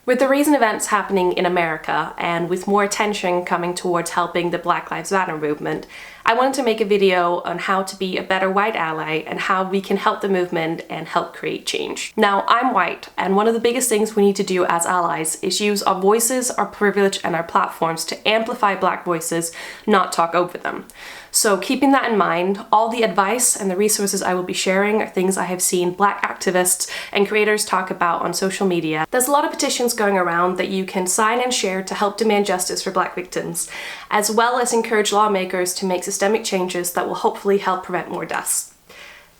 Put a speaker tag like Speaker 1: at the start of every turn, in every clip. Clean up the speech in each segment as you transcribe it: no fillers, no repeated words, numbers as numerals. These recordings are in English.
Speaker 1: With the recent events happening in America, and with more attention coming towards helping the Black Lives Matter movement, I wanted to make a video on how to be a better white ally and how we can help the movement and help create change. Now, I'm white, and one of the biggest things we need to do as allies is use our voices, our privilege, and our platforms to amplify Black voices, not talk over them. So keeping that in mind, all the advice and the resources I will be sharing are things I have seen Black activists and creators talk about on social media. There's a lot of petitions going around that you can sign and share to help demand justice for Black victims, as well as encourage lawmakers to make systemic changes that will hopefully help prevent more deaths.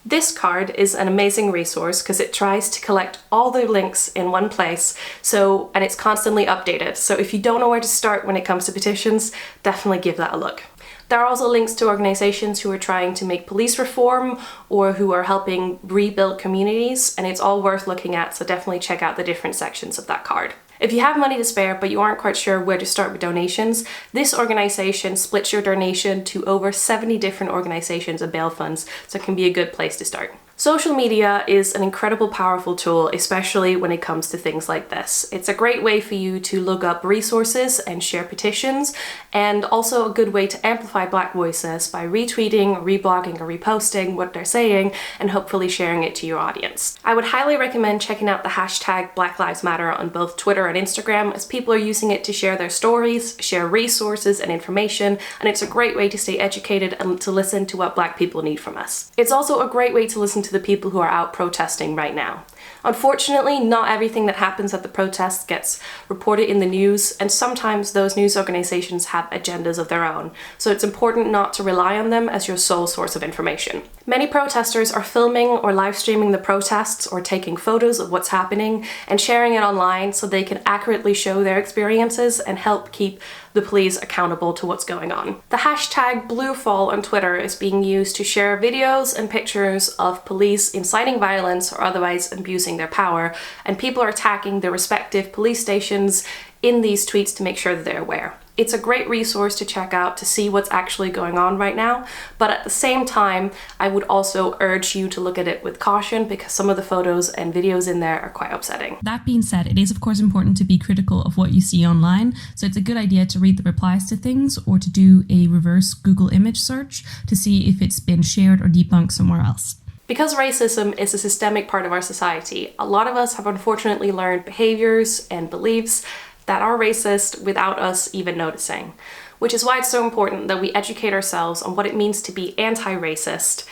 Speaker 1: This card is an amazing resource because it tries to collect all the links in one place, and it's constantly updated. So if you don't know where to start when it comes to petitions, definitely give that a look. There are also links to organizations who are trying to make police reform or who are helping rebuild communities, and it's all worth looking at, so definitely check out the different sections of that card. If you have money to spare but you aren't quite sure where to start with donations, this organization splits your donation to over 70 different organizations and bail funds, so it can be a good place to start. Social media is an incredible, powerful tool, especially when it comes to things like this. It's a great way for you to look up resources and share petitions, and also a good way to amplify Black voices by retweeting, reblogging, or reposting what they're saying and hopefully sharing it to your audience. I would highly recommend checking out the hashtag Black Lives Matter on both Twitter and Instagram, as people are using it to share their stories, share resources and information, and it's a great way to stay educated and to listen to what Black people need from us. It's also a great way to listen to the people who are out protesting right now. Unfortunately, not everything that happens at the protests gets reported in the news, and sometimes those news organizations have agendas of their own, so it's important not to rely on them as your sole source of information. Many protesters are filming or live streaming the protests or taking photos of what's happening and sharing it online so they can accurately show their experiences and help keep the police accountable to what's going on. The hashtag #BlueFall on Twitter is being used to share videos and pictures of police inciting violence or otherwise abusing their power, and people are attacking their respective police stations in these tweets to make sure that they're aware. It's a great resource to check out to see what's actually going on right now, but at the same time, I would also urge you to look at it with caution because some of the photos and videos in there are quite upsetting.
Speaker 2: That being said, it is of course important to be critical of what you see online, so it's a good idea to read the replies to things or to do a reverse Google image search to see if it's been shared or debunked somewhere else.
Speaker 1: Because racism is a systemic part of our society, a lot of us have unfortunately learned behaviors and beliefs that are racist without us even noticing, which is why it's so important that we educate ourselves on what it means to be anti-racist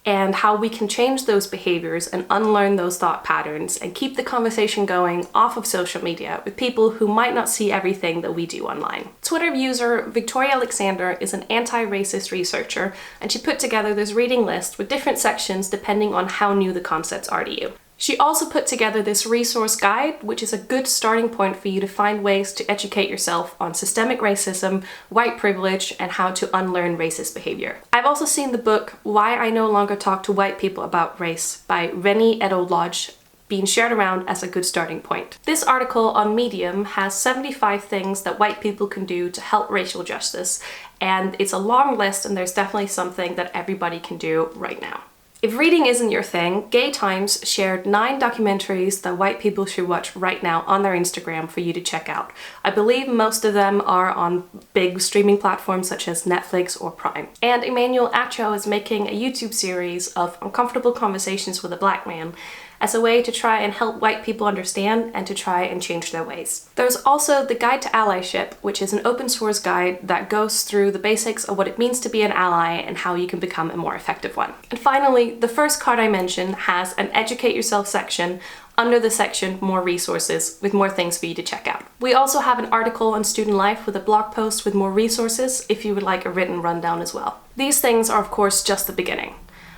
Speaker 1: and how we can change those behaviors and unlearn those thought patterns and keep the conversation going off of social media with people who might not see everything that we do online. Twitter user Victoria Alexander is an anti-racist researcher, and she put together this reading list with different sections depending on how new the concepts are to you. She also put together this resource guide, which is a good starting point for you to find ways to educate yourself on systemic racism, white privilege, and how to unlearn racist behavior. I've also seen the book Why I No Longer Talk to White People About Race by Rennie Edo-Lodge being shared around as a good starting point. This article on Medium has 75 things that white people can do to help racial justice, and it's a long list, and there's definitely something that everybody can do right now. If reading isn't your thing, Gay Times shared 9 documentaries that white people should watch right now on their Instagram for you to check out. I believe most of them are on big streaming platforms such as Netflix or Prime. And Emmanuel Acho is making a YouTube series of uncomfortable conversations with a Black man as a way to try and help white people understand and to try and change their ways. There's also the Guide to Allyship, which is an open source guide that goes through the basics of what it means to be an ally and how you can become a more effective one. And finally, the first card I mentioned has an Educate Yourself section under the section More Resources with more things for you to check out. We also have an article on student life with a blog post with more resources if you would like a written rundown as well. These things are of course just the beginning.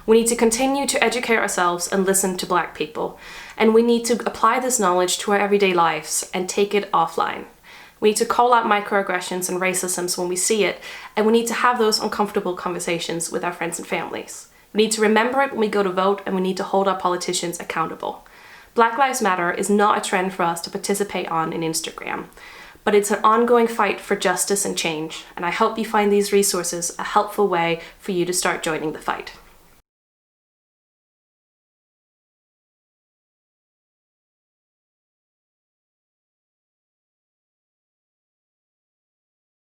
Speaker 1: We need to continue to educate ourselves and listen to Black people, and we need to apply this knowledge to our everyday lives and take it offline. We need to call out microaggressions and racisms when we see it, and we need to have those uncomfortable conversations with our friends and families. We need to remember it when we go to vote, and we need to hold our politicians accountable. Black Lives Matter is not a trend for us to participate on in Instagram, but it's an ongoing fight for justice and change, and I hope you find these resources a helpful way for you to start joining the fight.